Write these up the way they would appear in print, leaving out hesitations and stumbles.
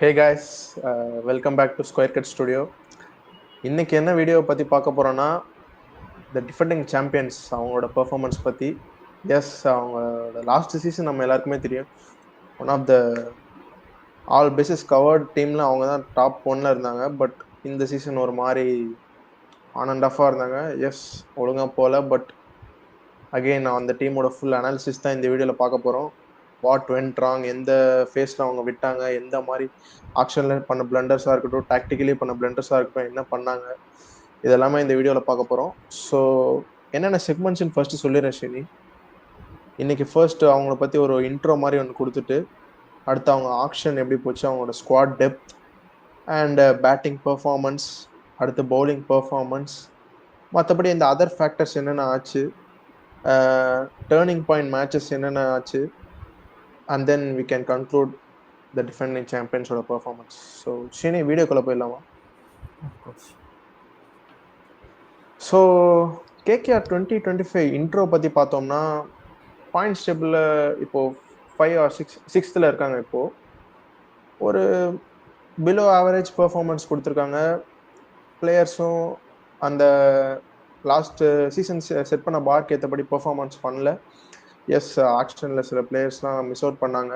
Hey guys, welcome back to square cut studio. இன்னைக்கு என்ன video பற்றி பார்க்க போகிறோன்னா, த டிஃபெண்டிங் சாம்பியன்ஸ் அவங்களோட பெர்ஃபார்மன்ஸ் பற்றி. எஸ், அவங்களோட லாஸ்ட் சீசன் நம்ம எல்லாருக்குமே தெரியும். One of the all bases covered டீமில் அவங்க தான் டாப் ஒன்ல இருந்தாங்க. பட் இந்த சீசன் ஒரு மாதிரி ஆன் அண்ட் ஆஃபாக இருந்தாங்க. எஸ், ஒழுங்காக போகல. பட் அகெயின் அந்த டீமோட ஃபுல் அனாலிசிஸ் தான் இந்த வீடியோவில் பார்க்க போகிறோம். வாட் வென்ட் ராங், எந்த ஃபேஸில் அவங்க விட்டாங்க, எந்த மாதிரி ஆக்ஷனில் பண்ண பிளண்டர்ஸாக இருக்கட்டும், டாக்டிக்கலி பண்ண பிளண்டர்ஸாக இருக்கட்டும், என்ன பண்ணாங்க, இதெல்லாமே இந்த வீடியோவில் பார்க்க போகிறோம். ஸோ என்னென்ன செக்மெண்ட்ஸ்ன்னு ஃபர்ஸ்ட் சொல்லிடுறேன் ஷினி. இன்னைக்கு ஃபர்ஸ்ட் அவங்கள பற்றி ஒரு இன்ட்ரோ மாதிரி ஒன்று கொடுத்துட்டு, அடுத்து அவங்க ஆக்ஷன் எப்படி போச்சு, அவங்களோட squad depth and batting performance, அடுத்து பவுலிங் பெர்ஃபார்மன்ஸ், மற்றபடி இந்த அதர் ஃபேக்டர்ஸ் என்னென்ன ஆச்சு, டேர்னிங் பாயிண்ட் மேட்சஸ் என்னென்ன ஆச்சு, and then we can conclude the defending champions ஓட performance. So ஷினி, வீடியோக்குள்ள போயிடலாமா? Of course. So KKR 2025 intro பற்றி பார்த்தோம்னா, பாயிண்ட்ஸ் டேபிளில் இப்போது 5 or 6th இருக்காங்க. இப்போது ஒரு பிலோ ஆவரேஜ் பெர்ஃபார்மன்ஸ் கொடுத்துருக்காங்க. பிளேயர்ஸும் அந்த லாஸ்ட் சீசன் செட் பண்ண பார்க்கு ஏற்றபடி பெர்ஃபார்மன்ஸ் பண்ணல. எஸ், ஆக்ஷனில் சில பிளேயர்ஸ்லாம் மிஸ் அவுட் பண்ணாங்க.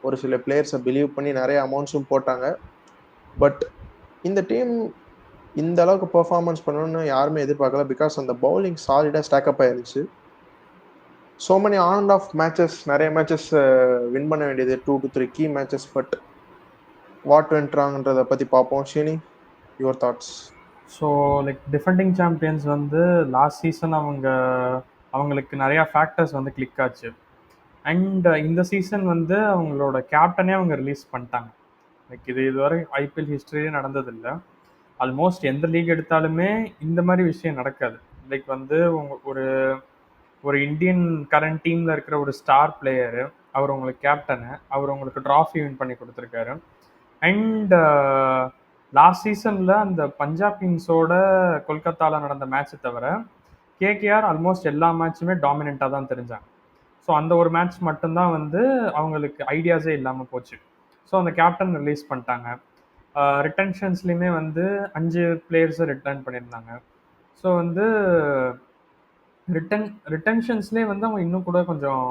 ஒரு சில பிளேயர்ஸை பிலீவ் பண்ணி நிறைய அமௌண்ட்ஸும் போட்டாங்க. பட் இந்த டீம் இந்த அளவுக்கு பெர்ஃபார்மன்ஸ் பண்ணணும்னு யாருமே எதிர்பார்க்கல. பிகாஸ் அந்த பவுலிங் சாலிடாக ஸ்டாக்அப் ஆயிருந்துச்சு. So many on and off matches, நிறைய மேட்சஸ் வின் பண்ண வேண்டியது, 2 to 3 key matches. But what went ராங்ன்றதை பற்றி பார்ப்போம். Shini, your thoughts? So like defending champions வந்து லாஸ்ட் சீசன் அவங்களுக்கு நிறையா ஃபேக்டர்ஸ் வந்து கிளிக் ஆச்சு. அண்ட் இந்த சீசன் வந்து அவங்களோட கேப்டனே அவங்க ரிலீஸ் பண்ணிட்டாங்க. லைக் இதுவரை ஐபிஎல் ஹிஸ்ட்ரியே நடந்ததில்லை. ஆல்மோஸ்ட் எந்த லீக் எடுத்தாலுமே இந்த மாதிரி விஷயம் நடக்காது. லைக் வந்து ஒரு ஒரு இந்தியன் கரண்ட் டீமில் இருக்கிற ஒரு ஸ்டார் பிளேயரு, அவர் உங்களுக்கு கேப்டனு, அவர் உங்களுக்கு ட்ராஃபி வின் பண்ணி கொடுத்துருக்காரு. அண்ட் லாஸ்ட் சீசனில் அந்த பஞ்சாப் கிங்ஸோட கொல்கத்தாவில் நடந்த மேட்ச்சை தவிர கேகேஆர் ஆல்மோஸ்ட் எல்லா மேட்சுமே டாமினண்ட்டாக தான் தெரிஞ்சாங்க. ஸோ அந்த ஒரு மேட்ச் மட்டும்தான் வந்து அவங்களுக்கு ஐடியாஸே இல்லாமல் போச்சு. ஸோ அந்த கேப்டன் ரிலீஸ் பண்ணிட்டாங்க. ரிட்டன்ஷன்ஸ்லேயுமே வந்து 5 பிளேயர்ஸை ரிட்டர்ன் பண்ணியிருந்தாங்க. ஸோ வந்து ரிட்டன்ஷன்ஸ்லேயே வந்து அவங்க இன்னும் கூட கொஞ்சம்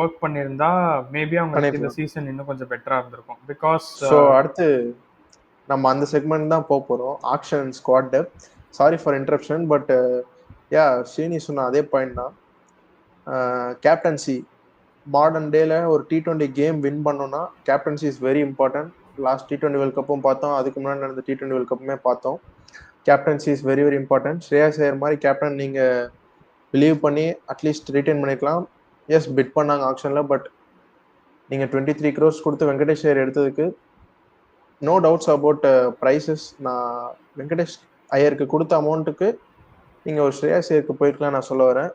ஒர்க் பண்ணியிருந்தா மேபி அவங்களுக்கு இந்த சீசன் இன்னும் கொஞ்சம் பெட்டராக இருந்திருக்கும். பிகாஸ் ஸோ அடுத்து நம்ம அந்த செக்மெண்ட் தான் போக போகிறோம், auction and squad depth. Sorry for interruption, but yeah, Shini சொன்ன அதே பாயிண்ட் தான். கேப்டன்சி மாடர்ன் டேல ஒரு T20 கேம் வின் பண்ணோம்னா captaincy is very important. Last T20 world கப்பும் பார்த்தோம், அதுக்கு முன்னாடி நடந்த T20 வேர்ல்ட் கப்புமே பார்த்தோம். Captaincy is very very important. Shreyas Iyer மாதிரி கேப்டன் நீங்கள் பிலீவ் பண்ணி அட்லீஸ்ட் ரிட்டைன் பண்ணிக்கலாம். எஸ், பிட் பண்ணாங்க ஆக்ஷனில். பட் நீங்கள் 23 crores கொடுத்து வெங்கடேஷ் ஐயர் எடுத்ததுக்கு நோ டவுட்ஸ் அபவுட் ப்ரைஸஸ். நான் வெங்கடேஷ் ஐயருக்கு கொடுத்த அமௌண்ட்டுக்கு நீங்கள் ஒரு ஸ்ரேயாஸ் ஐயருக்கு போயிருக்கலாம் நான் சொல்ல வரேன்.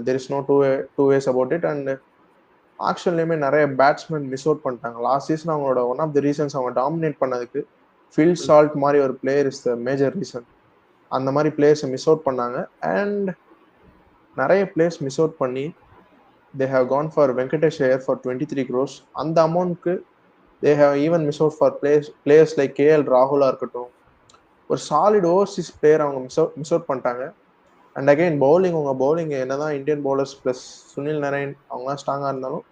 There is no two ways about it. And ஆக்ஷன்லேயுமே நிறைய பேட்ஸ்மேன் மிஸ் அவுட் பண்ணிட்டாங்க. லாஸ்ட் சீசன் அவங்களோட ஒன் ஆஃப் த ரீசன்ஸ் அவங்க டாமினேட் பண்ணதுக்கு ஃபில் சால்ட் மாதிரி ஒரு player is the major reason. அந்த மாதிரி பிளேயர்ஸை மிஸ் அவுட் பண்ணாங்க. அண்ட் நிறைய பிளேயர்ஸ் மிஸ் அவுட் பண்ணி they have gone for Venkatesh Iyer for 23 crores. அந்த அமௌண்ட்க்கு they have even miss out for players like KL ராகுலாக இருக்கட்டும். ஒரு சாலிட் ஓவர்சீஸ் பிளேயர் அவங்க மிஸ் அவுட் பண்ணிட்டாங்க. அண்ட் அகெயின் பவுலிங், உங்கள் பவுலிங் என்னதான் Indian bowlers plus Sunil Naren அவங்களாம் ஸ்ட்ராங்காக இருந்தாலும்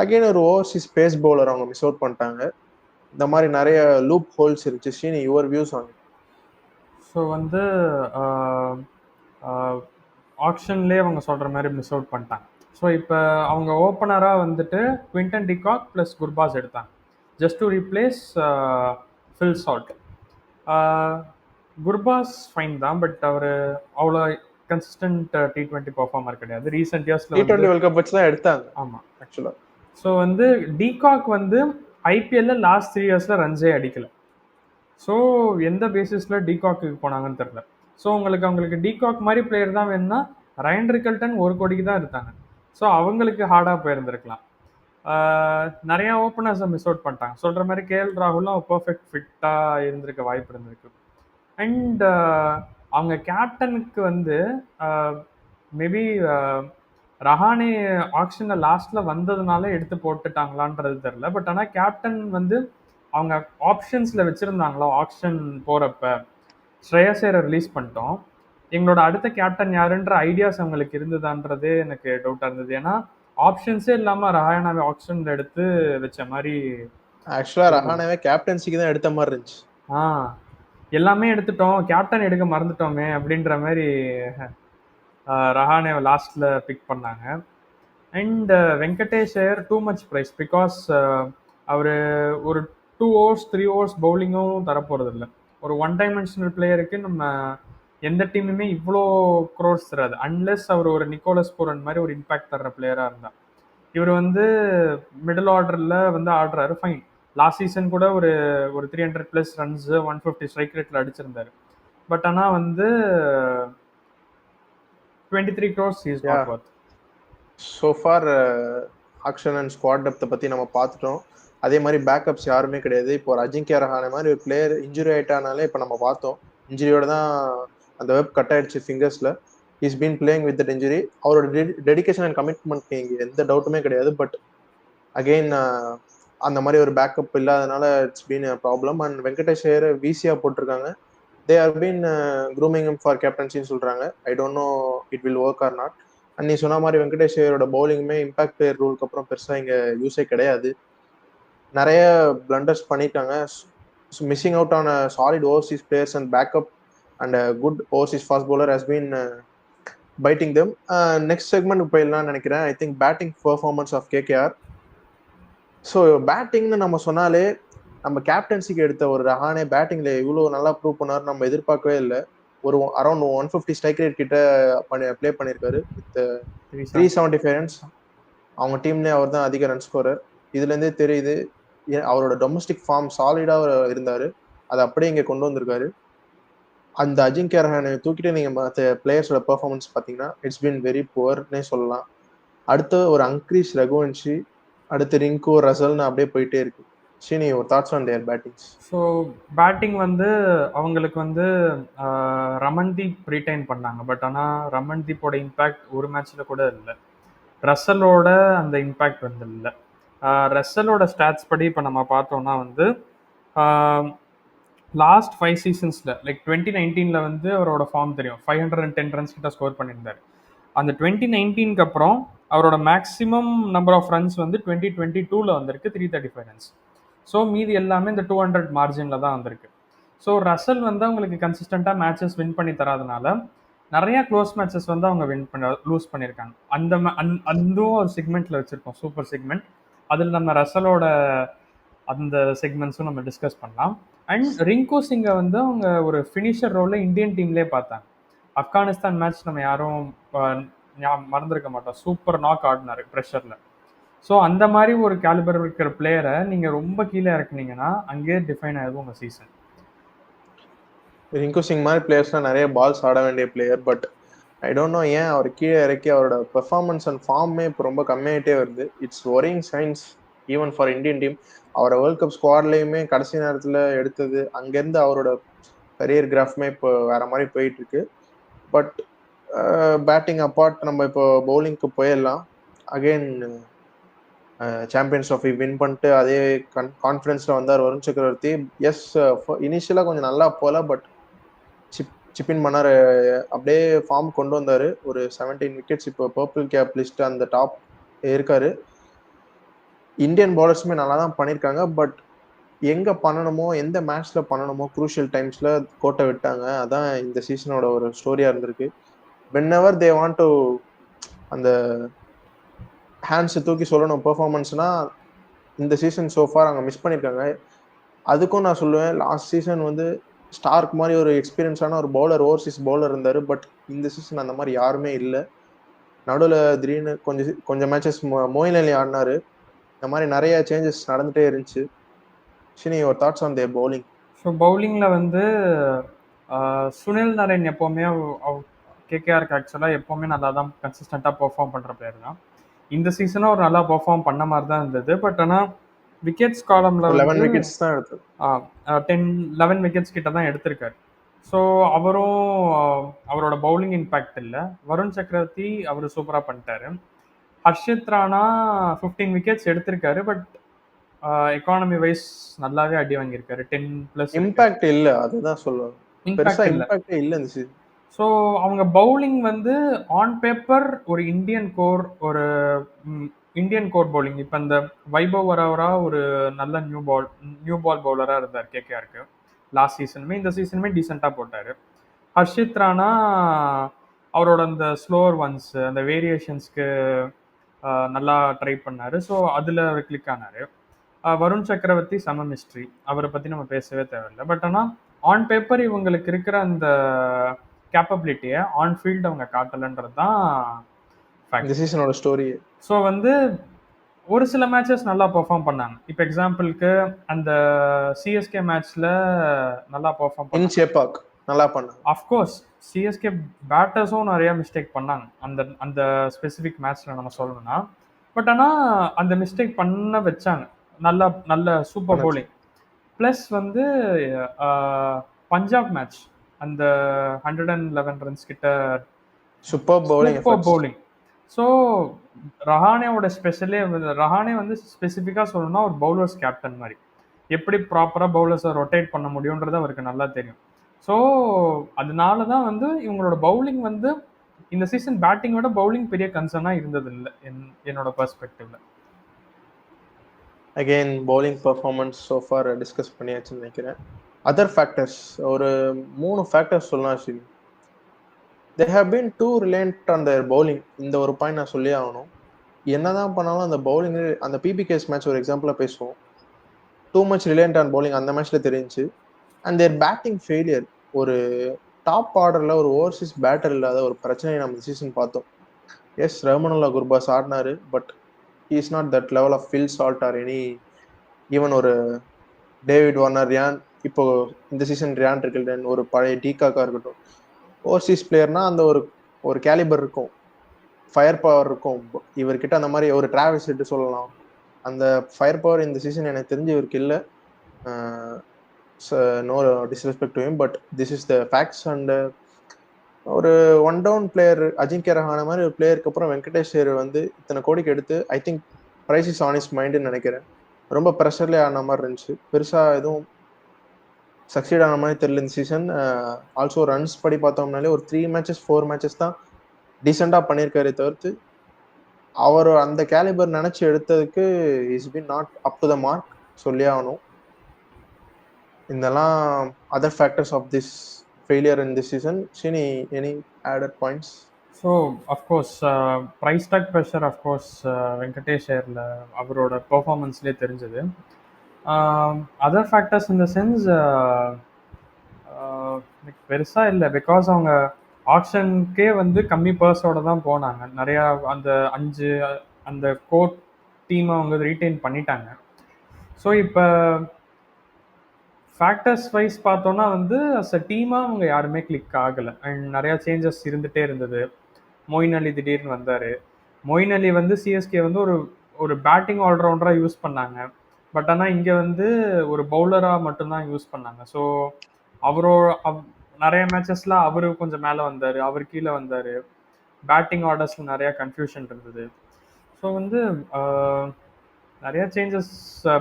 அகெயின் ஒரு ஓவர்சீஸ் பேஸ் பவுலர் அவங்க மிஸ் அவுட் பண்ணிட்டாங்க. இந்த மாதிரி நிறைய லூப் ஹோல்ஸ் இருந்துச்சு. Srini, your views on it? So வந்து ஆப்ஷன்லேயே அவங்க சொல்கிற மாதிரி மிஸ் அவுட் பண்ணிட்டாங்க. ஸோ இப்போ அவங்க ஓப்பனராக வந்துட்டு குவிண்டன் டிகாக் ப்ளஸ் குர்பாஸ் எடுத்தாங்க, just to replace Phil Salt. Gurbaz fine தான், பட் அவர் அவ்வளோ கன்சிஸ்டன்ட் T20 பர்ஃபார்மர் கிடையாது. ரீசெண்ட் இயர்ஸில் T20 வேர்ல்ட் கப் வச்சு தான் எடுத்தாங்க. ஆமாம், ஆக்சுவலாக. ஸோ வந்து டிகாக் வந்து ஐபிஎல்ல லாஸ்ட் 3 yearsல ரன்ஸே அடிக்கலை. ஸோ எந்த பேசிஸில் டிகாக்கு போனாங்கன்னு தெரில. ஸோ அவங்களுக்கு டிகாக் மாதிரி பிளேயர் தான் வேணும்னா ரயன் ரிக்கல்டன் 1 கோடிக்கு தான் எடுத்தாங்க. ஸோ அவங்களுக்கு ஹார்டாக போயிருந்துருக்கலாம். நிறையா ஓப்பனர்ஸை மிஸ் அவுட் பண்ணிட்டாங்க. சொல்கிற மாதிரி KL ராகுலும் பர்ஃபெக்ட் ஃபிட்டாக இருந்திருக்க வாய்ப்பு இருந்திருக்கு. அண்ட் அவங்க கேப்டனுக்கு வந்து மேபி ரஹானே ஆக்ஷன்ல லாஸ்ட்ல வந்ததுனால எடுத்து போட்டுட்டாங்களான்றது தெரியல. பட் ஆனா கேப்டன் வந்து அவங்க ஆப்ஷன்ஸ்ல வச்சிருந்தாங்களோ ஆக்ஷன் போறப்ப ஸ்ரேயஸரை ரிலீஸ் பண்ணிட்டோம். எங்களோட அடுத்த கேப்டன் யாருன்ற ஐடியாஸ் அவங்களுக்கு இருந்ததான்றதே எனக்கு டவுட்டா இருந்தது. ஏன்னா ஆப்ஷன்ஸே இல்லாம ரஹானாவை ஆப்ஷன்ல எடுத்து வச்ச மாதிரி ஆக்சுவலா இருந்தது. ரஹானாவே கேப்டன்சிக்கு தான் எடுத்த மாதிரி இருந்துச்சு. ஆ எல்லாமே எடுத்துட்டோம், கேப்டன் எடுக்க மறந்துட்டோமே அப்படின்ற மாதிரி ரஹானேவை லாஸ்ட்ல பிக் பண்ணாங்க. And Venkatesh Iyer too much price because அவர் ஒரு 2 ஓவர்ஸ் 3 ஓவர்ஸ் பவுலிங்கும் தரப்போறது இல்லை. ஒரு ஒன் டைமென்ஷனல் பிளேயருக்கு நம்ம எந்த டீமுமே இவ்வளோ க்ரோர்ஸ் தராது அன்லெஸ் அவர் ஒரு நிக்கோலஸ் பூரன் மாதிரி ஒரு இம்பாக்ட் தர்ற பிளேயராக இருந்தா. இவர் வந்து மிடில் ஆர்டரில் வந்து ஆடுறாரு, ஃபைன். லாஸ்ட் சீசன் கூட ஒரு ஒரு 300+ ரன்ஸ் 150 ஸ்ட்ரைக் ரேட்டில் அடிச்சிருந்தாரு. பட் ஆனால் வந்து 23 crores is yeah, not worth. So for auction and squad டெப்த்தை பற்றி நம்ம பார்த்துட்டோம். அதே மாதிரி பேக்கப்ஸ் யாருமே கிடையாது. இப்போ ஒரு அஜிங்கியா ரஹானே மாதிரி ஒரு பிளேயர் இன்ஜுரி ஆயிட்டானாலே இப்போ நம்ம பார்த்தோம், இன்ஜுரியோட தான் அந்த வெப் கட் ஆயிடுச்சு ஃபிங்கர்ஸ்ல. Is been playing with that injury. அவரோட டெடிகேஷன் அண்ட் கமிட்மெண்ட் இங்கே எந்த டவுட்டுமே கிடையாது. பட் அகெயின் அந்த மாதிரி ஒரு பேக்கப் இல்லாதனால it's been problem. And Venkatesh Iyer விசியா போட்டிருக்காங்க. They are been grooming for கேப்டன்சின்னு சொல்றாங்க. I don't know it will work or not. And நீ சொன்ன மாதிரி வெங்கடேஷ் ஐயரோட பவுலிங்குமே இம்பாக்ட் பிளேயர் ரூலுக்கு அப்புறம் பெருசா இங்க யூஸே கிடையாது. நிறைய பிளண்டர்ஸ் பண்ணிட்டாங்க. Missing out on solid overseas players and backup and good overseas fast bowler has been biting them. Next segment போயிடலாம்னு நினைக்கிறேன். I think batting performance of KKR. So பேட்டிங்னு நம்ம சொன்னாலே நம்ம கேப்டன்சிக்கு எடுத்த ஒரு ரஹானே பேட்டிங்ல இவ்வளோ நல்லா ப்ரூவ் பண்ணாரு நம்ம எதிர்பார்க்கவே இல்லை. ஒரு அரௌண்ட் 150 ஸ்ட்ரைக் ரேட் கிட்ட ப்ளே பண்ணியிருக்காரு வித் 375 ரன்ஸ். அவங்க டீம்லேயே அவர் தான் அதிக ரன் ஸ்கோரர். இதுலேருந்தே தெரியுது அவரோட டொமஸ்டிக் ஃபார்ம் சாலிடாக இருந்தார். அதை அப்படியே இங்கே கொண்டு வந்திருக்காரு. அந்த அஜிங்கியா ரஹானே தூக்கிட்டு நீங்கள் மற்ற பிளேயர்ஸோட பெர்ஃபார்மன்ஸ் பார்த்தீங்கன்னா இட்ஸ் பீன் வெரி புவர்னே சொல்லலாம். அடுத்து ஒரு அங்க்ரீஸ் ரகுவன்ஷி, அடுத்து ரிங்கு ரசல்னு அப்படியே போயிட்டே இருக்கு. ஷினி, ஒரு thoughts on their battings. So batting வந்து அவங்களுக்கு வந்து ரமன்தீப் ரீடைன் பண்ணாங்க. பட் ஆனால் ரமன்தீப்போட இம்பேக்ட் ஒரு மேட்ச்சில் கூட இல்லை. ரசலோட அந்த இம்பேக்ட் வந்து இல்லை. ரசலோட ஸ்டாட்ஸ் படி இப்போ நம்ம பார்த்தோம்னா வந்து லாஸ்ட் 5 சீசன்ஸில் லைக் 2019 வந்து அவரோட ஃபார்ம் தெரியும், 510 ரன்ஸ் கிட்ட ஸ்கோர் பண்ணியிருந்தார். அந்த 2019 அப்புறம் அவரோட மேக்ஸிமம் நம்பர் ஆஃப் ரன்ஸ் வந்து 2022 வந்திருக்கு, 335 ரன்ஸ். ஸோ மீதி எல்லாமே இந்த 200 மார்ஜினில் தான் வந்திருக்கு. ஸோ ரசல் வந்து அவங்களுக்கு கன்சிஸ்டண்ட்டாக மேட்சஸ் வின் பண்ணி தராதனால நிறையா க்ளோஸ் மேட்சஸ் வந்து அவங்க லூஸ் பண்ணியிருக்காங்க. அதுவும் ஒரு செக்மெண்ட்டில் வச்சுருக்கோம், சூப்பர் செக்மெண்ட். அதில் நம்ம ரசலோட அந்த செக்மெண்ட்ஸும் நம்ம டிஸ்கஸ் பண்ணலாம். அண்ட் ரிங்கு சிங்கை வந்து அவங்க ஒரு ஃபினிஷர் ரோலில் இந்தியன் டீம்லேயே பார்த்தாங்க. ஆப்கானிஸ்தான் மேட்ச் நம்ம யாரும் மறந்துருக்க மாட்டோம், சூப்பர் நாக் ஆடினாரு ப்ரெஷரில். ஸோ அந்த மாதிரி ஒரு கேலிபர் இருக்கிற பிளேயரை நீங்கள் ரொம்ப கீழே இறக்குனீங்கன்னா அங்கேயே டிஃபைன் ஆகுது உங்கள் சீசன். ரிங்கு சிங் மாதிரி பிளேயர்ஸ்லாம் நிறைய பால்ஸ் ஆட வேண்டிய player. But I don't no ஏன் அவர் கீழே இறக்கி அவரோட பெர்ஃபார்மன்ஸ் அண்ட் ஃபார்மே இப்போ ரொம்ப கம்மியாகிட்டே வருது. It's worrying science even for Indian team. அவரை வேர்ல்ட் கப் ஸ்குவாட்லேயுமே கடைசி நேரத்தில் எடுத்தது, அங்கேருந்து அவரோட கரியர் கிராஃப்மே இப்போ வேற மாதிரி போயிட்டு இருக்கு. பட் பேட்டிங் அப்பார்ட் நம்ம இப்போ பவுலிங்க்கு போயிடலாம். அகெயின் சாம்பியன்ஸ் ட்ராஃபி வின் பண்ணிட்டு அதே கான்ஃபிடன்ஸில் வந்தார் வருண் சக்கரவர்த்தி. எஸ், இனிஷியலாக கொஞ்சம் நல்லா போகல, பட் சிப்பின் பண்ணார், அப்படியே ஃபார்ம் கொண்டு வந்தார். ஒரு 17 விக்கெட்ஸ், இப்போ பர்பிள் கேப் லிஸ்ட் அந்த டாப் இருக்காரு. இந்தியன் பவுலர்ஸுமே நல்லா தான் பண்ணியிருக்காங்க. பட் எங்கே பண்ணணுமோ, எந்த மேட்ச்சில் பண்ணணுமோ, குரூஷியல் டைம்ஸில் கோட்டை விட்டாங்க. அதான் இந்த சீசனோட ஒரு ஸ்டோரியாக இருந்திருக்கு. whenever they want to அந்த ஹேண்ட்ஸை தூக்கி சொல்லணும் பெர்ஃபார்மன்ஸ்னா இந்த சீசன் சோஃபார் அங்கே மிஸ் பண்ணியிருக்காங்க. அதுக்கும் நான் சொல்லுவேன், லாஸ்ட் சீசன் வந்து ஸ்டார்க் மாதிரி ஒரு எக்ஸ்பீரியன்ஸான ஒரு பவுலர், ஓவர்சீஸ் பவுலர் இருந்தார். பட் இந்த சீசன் அந்த மாதிரி யாருமே இல்லை. நடுவில் திடீர்னு கொஞ்சம் மேட்சஸ் மோயின் அலி ஆடினாரு. இந்த மாதிரி நிறைய சேஞ்சஸ் நடந்துகிட்டே இருந்துச்சு. Shini, your thoughts on their bowling. So பவுலிங்கில் வந்து சுனில் நரேன் எப்போவுமே கேகேஆருக்கு ஆக்சுவலாக எப்போவுமே நல்லா தான் கன்சிஸ்டண்ட்டாக பெர்ஃபார்ம் பண்ணுற பிளேயர் தான். இந்த சீசனும் ஒரு நல்லா பெர்ஃபார்ம் பண்ண மாதிரி தான் இருந்தது. பட் ஆனால் விக்கெட்ஸ் காலமில் 11 விக்கெட்ஸ் தான் எடுத்து 11 விக்கெட்ஸ் கிட்ட தான் எடுத்திருக்காரு. ஸோ அவரும் அவரோட பவுலிங் இம்பேக்ட் இல்லை. வருண் சக்கரவர்த்தி அவர் சூப்பராக பண்ணிட்டாரு. ஹர்ஷித் ராணா 15 விக்கெட்ஸ் எடுத்திருக்காரு. பட் எக்கானமி வைஸ் நல்லாவே அடி வாங்கியிருக்காரு. 10+ இம்பாக்ட் இல்ல, அதுதான் சொல்லுவேன். பெருசா இம்பாக்ட் இல்லை. இம்பாக்டே இல்ல இந்த சீசன். ஸோ அவங்க பவுலிங் வந்து ஆன் பேப்பர் ஒரு இந்தியன் கோர், ஒரு இந்தியன் கோர் பவுலிங். இப்போ இந்த வைபவ் வரவரா ஒரு நல்ல நியூ பால் பவுலராக இருந்தார் கேகேஆருக்கு. லாஸ்ட் சீசனுமே இந்த சீசனுமே டீசெண்டாக போட்டார். ஹர்ஷித் ராணா அவரோட அந்த ஸ்லோவர் ஒன்ஸ், அந்த வேரியேஷன்ஸ்க்கு நல்லா ட்ரை பண்ணார். ஸோ அதில் அவர் கிளிக் ஆனார். வருண் சக்கரவர்த்தி செம மிஸ்ட்ரி, அவரை பற்றி நம்ம பேசவே தேவையில்லை. பட் ஆனால் ஆன் பேப்பர் இவங்களுக்கு இருக்கிற அந்த கேப்பபிலிட்டியை ஆன் ஃபீல்டு அவங்க காட்டலைன்றது தான் இந்த சீசனோட ஸ்டோரி. ஸோ வந்து ஒரு சில மேட்சஸ் நல்லா பெர்ஃபார்ம் பண்ணாங்க. இப்போ எக்ஸாம்பிளுக்கு அந்த சிஎஸ்கே மேட்ச்ல நல்லா பெர்ஃபார்ம் இன் சேப்பாக் நல்லா பண்ணாங்க. அஃப்கோர்ஸ் சிஎஸ்கே பேட்டர்ஸும் நிறைய மிஸ்டேக் பண்ணாங்க அந்த அந்த ஸ்பெசிஃபிக் மேட்ச்ல நம்ம சொல்லணும்னா. பட் ஆனால் அந்த மிஸ்டேக் பண்ண வச்சாங்க. நல்ல சூப்பர் பவுலிங். ப்ளஸ் வந்து பஞ்சாப் மேட்ச் அந்த 111 ரன்ஸ் கிட்ட சூப்பர் பவுலிங். ஸோ ரஹானேவோட ஸ்பெஷலே ரஹானே வந்து ஸ்பெசிஃபிக்காக சொல்லணும்னா ஒரு பவுலர்ஸ் கேப்டன் மாதிரி. எப்படி ப்ராப்பராக பவுலர்ஸை ரொட்டேட் பண்ண முடியுன்றது அவருக்கு நல்லா தெரியும். ஸோ அதனால தான் வந்து இவங்களோட பவுலிங் வந்து இந்த சீசன் பேட்டிங் விட பவுலிங் பெரிய கன்சர்னாக இருந்தது இல்லை என்னோட பெர்ஸ்பெக்டிவ்ல. Again bowling performance so far discuss பண்ணியாச்சுன்னு நினைக்கிறேன். அதர் ஃபேக்டர்ஸ் ஒரு 3 ஃபேக்டர்ஸ் சொல்லலாம். Sri, they have been too reliant on their bowling. இந்த ஒரு பாயிண்ட் நான் சொல்லி ஆகணும். என்னதான் பண்ணாலும் அந்த பவுலிங், அந்த பிபிகேஸ் மேட்ச் ஒரு எக்ஸாம்பிளாக பேசுவோம், too much reliant on bowling அந்த மேட்ச்ல தெரிஞ்சு. அண்ட் தேர் பேட்டிங் ஃபெயிலியர், ஒரு டாப் ஆர்டர்ல ஒரு ஓவர்சீஸ் பேட்டர் இல்லாத ஒரு பிரச்சனையை நம்ம சீசன் பார்த்தோம். எஸ், ரஹ்மனுல்லா குர்பாஸ் ஆடினாரு, but he is not that level of Phil Salt or any, even ஒரு டேவிட் வார்னர், ரியான், இப்போ இந்த சீசன் ரியான் ட்ரிக்கில்டன், ஒரு பழைய டீகாக்கா இருக்கட்டும், ஓவர்சீஸ் பிளேயர்னா அந்த ஒரு கேலிபர் இருக்கும், ஃபயர் பவர் இருக்கும். இவர்கிட்ட அந்த மாதிரி ஒரு டிராவல்ஸ் ஹெட் சொல்லலாம். அந்த ஃபயர் பவர் இந்த சீசன் எனக்கு தெரிஞ்சு இவருக்கு இல்லை. No disrespect to him, but this is the facts. And ஒரு one down player Ajinkya Rahane மாதிரி ஒரு பிளேயருக்கு அப்புறம் வெங்கடேஷ் ஐயர் வந்து இத்தனை கோடிக்கு எடுத்து, I think price is on his மைண்டுன்னு நினைக்கிறேன். ரொம்ப ப்ரெஷர்லேயே ஆன மாதிரி இருந்துச்சு. பெருசாக எதுவும் சக்சீட் ஆன மாதிரி தெரியல இந்த சீசன். ஆல்சோ ரன்ஸ் படி பார்த்தோம்னாலே ஒரு 3 மேட்சஸ் 4 மேட்சஸ் தான் டீசெண்டாக பண்ணியிருக்காரு. தவிர்த்து அவர் அந்த கேலிபர் நினச்சி எடுத்ததுக்கு is been not up to the mark சொல்லி ஆகணும். இதெல்லாம் other factors of this failure in this season. Shini, any added points? So of course price tag pressure, of course Venkatesh ஐயர்ல அவரோட பெர்ஃபார்மன்ஸ்லேயே தெரிஞ்சது. அதர் ஃபேக்டர்ஸ் இந்த சென்ஸ் பெருசாக இல்லை. பிகாஸ் அவங்க ஆப்ஷனுக்கே வந்து கம்மி பர்ஸோட தான் போனாங்க. நிறையா அந்த கோர் டீமை அவங்க ரீட்டைன் பண்ணிட்டாங்க. ஸோ இப்போ ஃபேக்டர்ஸ் வைஸ் பார்த்தோன்னா வந்து அஸ் அ டீமாக அவங்க யாருமே கிளிக் ஆகலை. அண்ட் நிறையா சேஞ்சஸ் இருந்துகிட்டே இருந்தது. மொயின் அலி திடீர்னு வந்தார். மொயின் அலி வந்து சிஎஸ்கே வந்து ஒரு பேட்டிங் ஆல்ரவுண்டராக யூஸ் பண்ணாங்க. பட் ஆனால் இங்கே வந்து ஒரு பவுலராக மட்டும்தான் யூஸ் பண்ணாங்க. ஸோ நிறைய மேட்சஸில் அவர் கொஞ்சம் மேலே வந்தார், அவர் கீழே வந்தார். பேட்டிங் ஆர்டர்ஸில் நிறையா கன்ஃபியூஷன் இருந்தது. ஸோ வந்து நிறைய சேஞ்சஸ்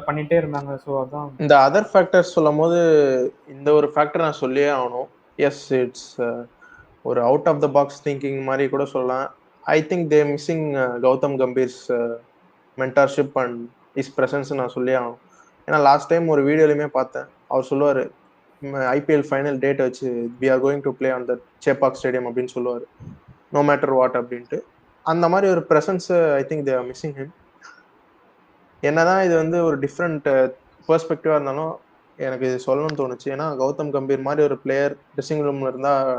பண்ணிட்டே இருந்தாங்க. ஸோ அதான் இந்த அதர் ஃபேக்டர்ஸ் சொல்லும் போது இந்த ஒரு ஃபேக்டர் நான் சொல்லியே ஆகணும். எஸ், இட்ஸ் ஒரு out of the box thinking மாதிரி கூட சொல்லலாம். I think they missing Gautam Gambhir's mentorship and his presence நான் சொல்லியே ஆகணும். ஏன்னா லாஸ்ட் டைம் ஒரு வீடியோலையுமே பார்த்தேன், அவர் சொல்லுவார் ஐபிஎல் ஃபைனல் டேட் வச்சு we are going to play on the Chepauk stadium அப்படின்னு சொல்லுவார், நோ மேட்டர் வாட் அப்படின்ட்டு. அந்த மாதிரி ஒரு ப்ரெசன்ஸை I think they are missing him. என்னதான் இது வந்து ஒரு டிஃப்ரெண்ட் பெர்ஸ்பெக்டிவாக இருந்தாலும் எனக்கு இது சொல்லணும்னு தோணுச்சு. ஏன்னா கௌதம் கம்பீர் மாதிரி ஒரு பிளேயர் ட்ரெஸ்ஸிங் ரூமில் இருந்தால்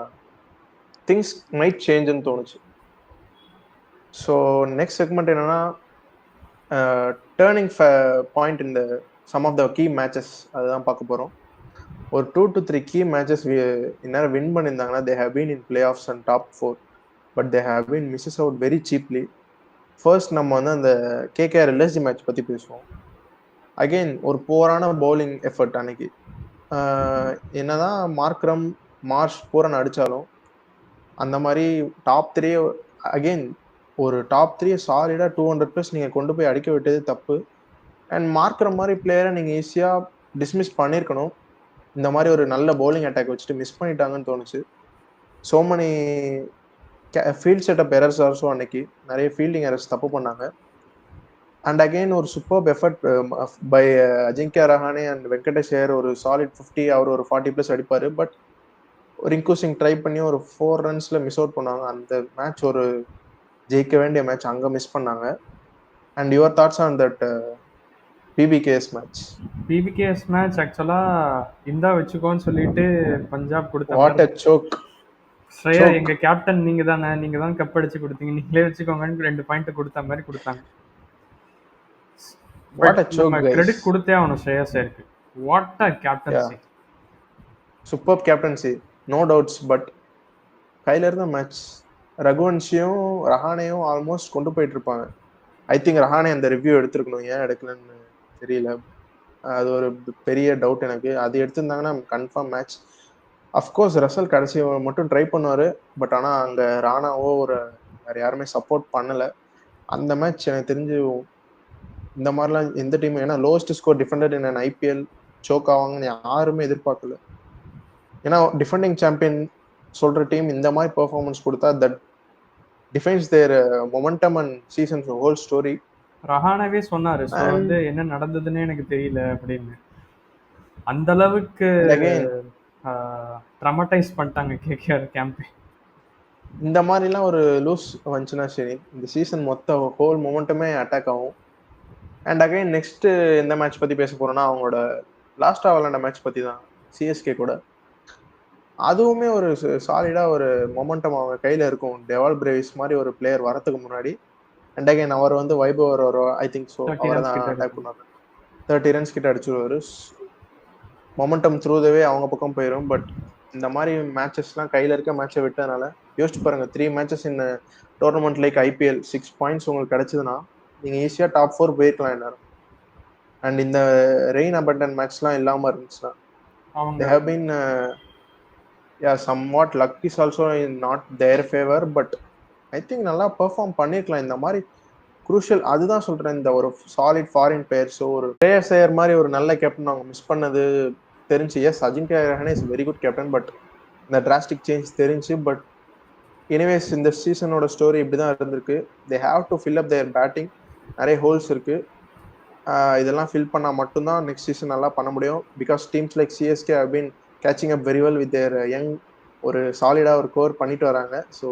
திங்ஸ் மைட் சேஞ்சுன்னு தோணுச்சு. ஸோ நெக்ஸ்ட் செக்மெண்ட் என்னன்னா டேர்னிங் பாயிண்ட் இந்த some of the key matches, அதுதான் பார்க்க போகிறோம். ஒரு 2 to 3 கீ மேட்சஸ் இந்நேரம் வின் பண்ணியிருந்தாங்கன்னா they have been in playoffs and top 4, but they have been misses out very cheaply. First நம்ம வந்து அந்த கேகேஆர் எல்எஸ்ஜி மேட்ச் பற்றி பேசுவோம். அகெயின் ஒரு போரான பவுலிங் எஃபர்ட் அன்னைக்கு. என்னதான் மார்க்ரம் மார்ஷ் பூரன் அடிச்சாலும் அந்த மாதிரி டாப் 3 அகைன் ஒரு டாப் 3 சாலிடா 200+ நீங்க கொண்டு போய் அடிக்க விட்டது தப்பு. அண்ட் மார்க்கிற மாதிரி பிளேயரை நீங்க ஈஸியா டிஸ்மிஸ் பண்ணியிருக்கணும். இந்த மாதிரி ஒரு நல்ல பவுலிங் அட்டாக் வச்சுட்டு மிஸ் பண்ணிட்டாங்கன்னு தோணுச்சு. So many field setup errors also அன்னைக்கு நிறைய ஃபீல்டிங் எரர்ஸ் தப்பு பண்ணாங்க. அண்ட் அகைன் ஒரு super effort by Ajinkya Rahane and Venkatesh Iyer. ஒரு சாலிட் 50, அவர் ஒரு 40+ அடிப்பாரு. பட் ரிங்கு சிங் ட்ரை பண்ணி ஒரு 4 ரன்ஸ்ல மிஸ் அவுட் பண்ணாங்க. அந்த மேட்ச் ஒரு ஜெயிக்க வேண்டிய மேட்ச் அங்க மிஸ் பண்ணாங்க. And your thoughts on that PBKS match? PBKS match ஆக்சுவலா இந்தா வச்சுக்கோன்னு சொல்லிட்டு பஞ்சாப் கொடுத்த வாட் அ சோக். ஸ்ரேயா எங்க கேப்டன் நீங்க தானே, நீங்க தான் கப் அடிச்சு கொடுத்தீங்க, நீங்களே வச்சுக்கோங்கன்னு 2 பாயிண்ட் கொடுத்த மாதிரி கொடுத்தாங்க. What a choke guys. Credit கொடுத்தே ஆகணும் ஸ்ரேயா சாருக்கு. What a captaincy. Super captaincy, no doubts. But கையில இருந்த மேட்ச் ரகுவன்ஷியும் ரஹானேயும் ஆல்மோஸ்ட் கொண்டு போயிட்டு இருப்பாங்க. ஐ திங்க் ரஹானே அந்த ரிவ்யூ எடுத்திருக்கணும், ஏன் எடுக்கலன்னு தெரியல. அது ஒரு பெரிய டவுட் எனக்கு. அது எடுத்திருந்தாங்கன்னா கன்ஃபார்ம் மேட்ச். அஃப்கோர்ஸ் ரசல் கடைசி மட்டும் ட்ரை பண்ணுவாரு. பட் ஆனா அங்க ராணாவோ ஒரு வேற யாருமே சப்போர்ட் பண்ணல. அந்த மேட்ச் எனக்கு தெரிஞ்சு இந்த மாதிரிலாம் எந்த டீம், ஏன்னா lowest score defender in IPL choke ஆவாங்கன்னு யாருமே எதிர்பார்க்கல. ஏன்னா டிஃபெண்டிங் சாம்பியன் சொல்ற டீம் இந்த மாதிரி பெர்ஃபார்மன்ஸ் கொடுத்தா that defines their momentum and seasons whole story. ரஹானாவே சொன்னாரு வந்து என்ன நடந்ததுன்னு எனக்கு தெரியல அப்படின்னு. அந்த அளவுக்கு ட்ராமடைஸ் பண்ணிட்டாங்க கேகேஆர் கேம்பெயின். இந்த மாதிரிலாம் ஒரு லூஸ் வந்துச்சுன்னா சரி, இந்த சீசன் மொத்த ஹோல் மொமெண்டமே அட்டாக் ஆகும். அண்ட் அகைன் நெக்ஸ்ட் எந்த மேட்ச் பத்தி பேச போறோம்னா அவங்களோட லாஸ்டா விளையாண்ட மேட்ச் பத்தி தான், சிஎஸ்கே கூட. அதுவுமே ஒரு சாலிடா ஒரு மொமெண்டம் அவங்க கையில இருக்கும். டெவால் பிரேவிஸ் மாதிரி ஒரு பிளேயர் வரதுக்கு முன்னாடி. அண்ட் அகைன் அவர் வந்து வைபவ் ஒரு ஐ திங்க் ஸோ அவரை தான் அட்டாக் பண்ணுவாங்க. 30 ரன்ஸ் கிட்ட அடிச்சுருவாரு. மொமெண்டம் த்ரூ த வே அவங்க பக்கம் போயிடும். பட் இந்த மாதிரி மேட்சஸ்லாம் கையில இருக்க மேட்சை விட்டதுனால யோசிச்சு பாருங்க, 3 matches in tournament like IPL 6 points உங்களுக்கு கிடைச்சதுன்னா நீங்க ஈஸியா டாப் 4 போயிருக்கலாம் எல்லாரும். அண்ட் இந்த ரெயின் அபண்டன் மேட்ச்லாம் இல்லாம இருந்துச்சுன்னா they have been somewhat luck is also in not their favor. But I think நல்லா பெர்ஃபார்ம் பண்ணிருக்கலாம் இந்த மாதிரி குரூஷியல். அதுதான் சொல்றேன், இந்த ஒரு சாலிட் ஃபாரின் பிளேயர்ஸோ ஒரு ஸ்ரேயஸ் ஐயர் மாதிரி ஒரு நல்ல கேப்டன் அவங்க மிஸ் பண்ணது தெரிஞ்சு. Yes, Ajinkya Rahane is very good captain, but இந்த டிராஸ்டிக் சேஞ்ச் தெரிஞ்சு. பட் எனிவேஸ் இந்த சீசனோட ஸ்டோரி இப்படிதான் இருந்திருக்கு. They have to fill up their batting. நிறைய ஹோல்ஸ் இருக்கு. இதெல்லாம் ஃபில் பண்ணா மட்டும்தான் நெக்ஸ்ட் சீசன் நல்லா பண்ண முடியும். Because teams like CSK have been catching up very well with their young. ஒரு சாலிடா ஒரு கோர் பண்ணிட்டு வராங்க. So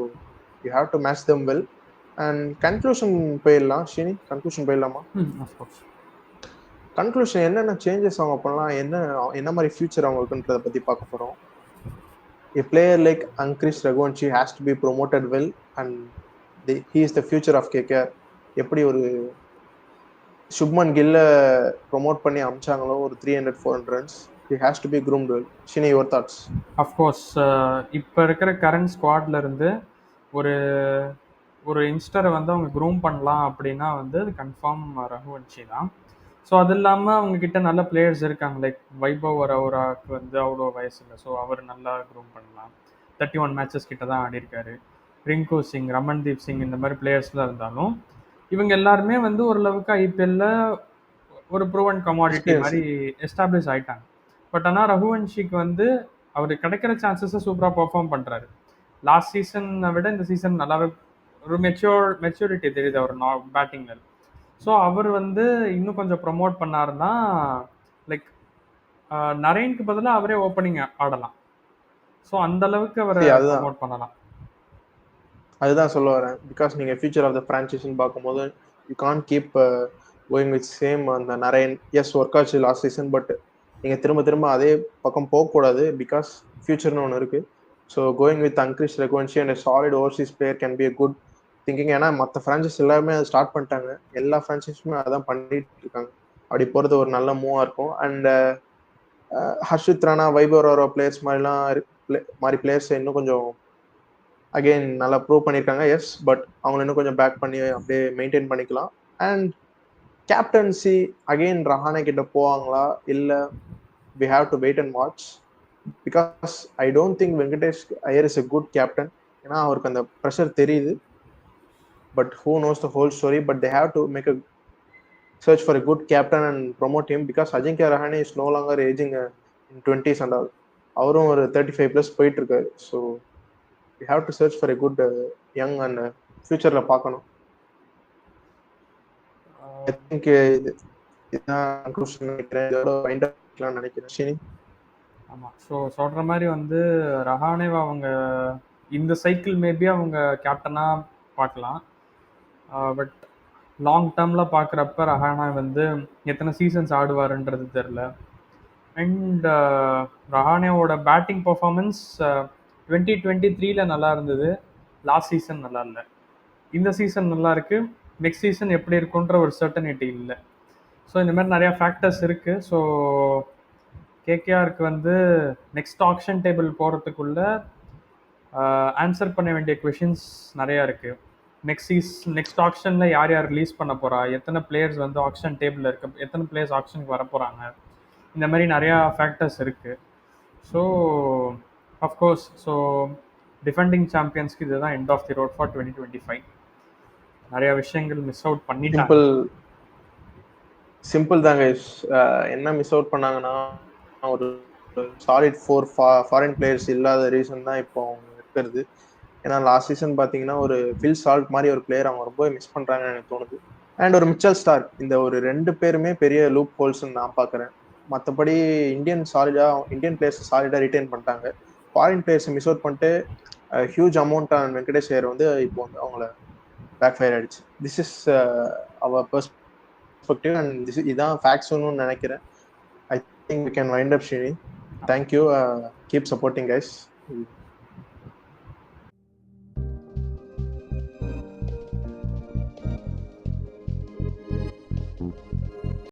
you have to match them well. And conclusion போயிடலாம். ஷினி, கன்க்ளூஷன் போயிடலாமா? கன்க்ளூஷன் என்னென்ன சேஞ்சஸ் அவங்க பண்ணலாம், என்ன மாதிரி ஃபியூச்சர் அவங்களுக்குன்றத பத்தி பார்க்க போறோம். A player like Ankrich Raghuvanshi has to be promoted well and he is the future of KKR. எப்படி ஒரு சுப்மன் கில்ல ப்ரொமோட் பண்ணி அமிச்சாங்களோ ஒரு 300-400 runs, he has to be groomed well. Shini, your thoughts? Of course, இப்போ இருக்கிற கரண்ட் ஸ்குவாட்ல இருந்து ஒரு ஒரு யங்ஸ்டரை வந்து அவங்க க்ரூம் பண்ணலாம் அப்படின்னா வந்து அது கன்ஃபார்ம் ரகுவன்ஷி தான். ஸோ அது இல்லாமல் அவங்கக்கிட்ட நல்ல பிளேயர்ஸ் இருக்காங்க. லைக் வைபவ் வரவராக்கு வந்து அவ்வளோ வயசு இல்லை, ஸோ அவர் நல்லா க்ரூம் பண்ணலாம். 31 மேட்சஸ் கிட்ட தான் ஆடி இருக்காரு. ரிங்கு சிங், ரமன்தீப் சிங் இந்த மாதிரி பிளேயர்ஸ்லாம் இருந்தாலும் இவங்க எல்லாருமே வந்து ஓரளவுக்கு ஐபிஎல்ல ஒரு ப்ரூவன் கமாடிட்டி மாதிரி எஸ்டாப்ளிஷ் ஆயிட்டாங்க. பட் ஆனால் ரகுவன்ஷிக்கு வந்து அவர் கிடைக்கிற சான்சஸை சூப்பராக பெர்ஃபார்ம் பண்ணுறாரு. லாஸ்ட் சீசனை விட இந்த சீசன் நல்லாவே ஒரு மெச்சூரிட்டி தெரியுது அவர் பேட்டிங்கில். ஸோ அவர் வந்து இன்னும் கொஞ்சம் ப்ரொமோட் பண்ணாருன்னா லைக் நரேனுக்கு பதிலாக அவரே ஓப்பனிங் ஆடலாம். ஸோ அந்த அளவுக்கு அவர் ப்ரொமோட் பண்ணலாம். அதுதான் சொல்ல வரேன். பிகாஸ் நீங்கள் ஃபியூச்சர் ஆஃப் த ஃப்ரான்ச்சைஸின்னு பார்க்கும்போது you can keep going with same அந்த நரேன். எஸ், ஒர்க் ஆச்சு லாஸ்ட் சீசன், பட் நீங்கள் திரும்ப அதே பக்கம் போகக்கூடாது. பிகாஸ் ஃபியூச்சர்னு ஒன்று இருக்குது. So going with Angkrish Raghuvanshi and solid overseas player can be a good thinking. ஏன்னா மற்ற ஃப்ரான்ச்சைஸ் எல்லாருமே அதை ஸ்டார்ட் பண்ணிட்டாங்க. எல்லா ஃப்ரான்ச்சைஸுமே அதான் பண்ணிட்டு இருக்காங்க. அப்படி போகிறது ஒரு நல்ல மூவாக இருக்கும். அண்ட் ஹர்ஷித் ராணா, வைபவ் வர பிளேயர்ஸ் மாதிரி பிளேயர்ஸ் இன்னும் கொஞ்சம் அகெயின் நல்லா ப்ரூவ் பண்ணியிருக்காங்க. எஸ், பட் அவங்க இன்னும் கொஞ்சம் பேக் பண்ணி அப்படியே மெயின்டைன் பண்ணிக்கலாம். அண்ட் கேப்டன்சி அகெயின் ரஹானே கிட்ட போவாங்களா இல்லை we have to wait and watch. Because I don't think Venkatesh Iyer is a good captain. ஏன்னா அவருக்கு அந்த ப்ரெஷர் தெரியுது. But who knows the whole story. But they have to make a search for a good captain and promote him because Ajinkya Rahane is no longer aging in 20s and all. அவரும் ஒரு 35 plus போயிட்டு இருக்காரு. So we have to search for a good young and ஃபியூச்சர்ல பார்க்கணும். I think இதுதான் conclusion நினைக்கிறேன். இதோட wind up பண்ணலாம்னு நினைக்கிறேன். ஷினி. ஆமாம். ஸோ சொல்கிற மாதிரி வந்து ரஹானேவா அவங்க இந்த சைக்கிள் மேபி அவங்க கேப்டனாக பார்க்கலாம். பட் லாங் டேர்மில் பார்க்குறப்ப ரஹானா வந்து எத்தனை சீசன்ஸ் ஆடுவாருன்றது தெரில. அண்ட் ரஹானேவோட பேட்டிங் பர்ஃபார்மன்ஸ் 2023 நல்லா இருந்தது. லாஸ்ட் சீசன் நல்லா இல்லை. இந்த சீசன் நல்லா இருக்கு. நெக்ஸ்ட் சீசன் எப்படி இருக்குன்ற ஒரு சர்டனிட்டி இல்லை. ஸோ இந்த மாதிரி நிறையா ஃபேக்டர்ஸ் இருக்குது. ஸோ கேகேஆருக்கு வந்து நெக்ஸ்ட் ஆக்ஷன் டேபிள் போகிறதுக்குள்ள ஆன்சர் பண்ண வேண்டிய கொஷின்ஸ் நிறையா இருக்குது. நெக்ஸ்ட் ஆக்ஷனில் யார் யார் ரிலீஸ் பண்ண போகிறா, எத்தனை பிளேயர்ஸ் வந்து ஆக்ஷன் டேபிளில் இருக்க, எத்தனை பிளேயர்ஸ் ஆக்ஷனுக்கு வர போகிறாங்க, இந்த மாதிரி நிறையா ஃபேக்டர்ஸ் இருக்குது. ஸோ அஃப்கோர்ஸ் ஸோ டிஃபெண்டிங் சாம்பியன்ஸ்க்கு இதுதான் end of the road for 2025. நிறையா விஷயங்கள் மிஸ் அவுட் பண்ணிட்டாங்க. சிம்பிள் தாங்க. என்ன மிஸ் அவுட் பண்ணாங்கன்னா ஒரு சாலிட் 4 ஃபாரின் பிளேயர்ஸ் இல்லாத ரீசன் தான் இப்போ அவங்க இருக்கிறது. ஏன்னா லாஸ்ட் சீசன் பார்த்தீங்கன்னா ஒரு ஃபில் சால்ட் மாதிரி ஒரு பிளேயர் அவங்க ரொம்ப மிஸ் பண்ணுறாங்கன்னு எனக்கு தோணுது. அண்ட் ஒரு மிச்சல் ஸ்டார்க், இந்த ஒரு 2 பேருமே பெரிய லூப் ஹோல்ஸ்ன்னு நான் பார்க்குறேன். மற்றபடி இந்தியன் பிளேயர்ஸ் சாலிடாக ரிட்டைன் பண்ணிட்டாங்க. ஃபாரின் பிளேயர்ஸை மிஸ் அவுட் பண்ணிட்டு huge amount on Venkatesh Iyer வந்து இப்போ வந்து அவங்கள பேக் ஃபயர் ஆயிடுச்சு. This is our perspective and இதான் ஃபேக்ட்ஸ்னு நினைக்கிறேன். I think we can wind up Shini. Thank you. Keep supporting guys.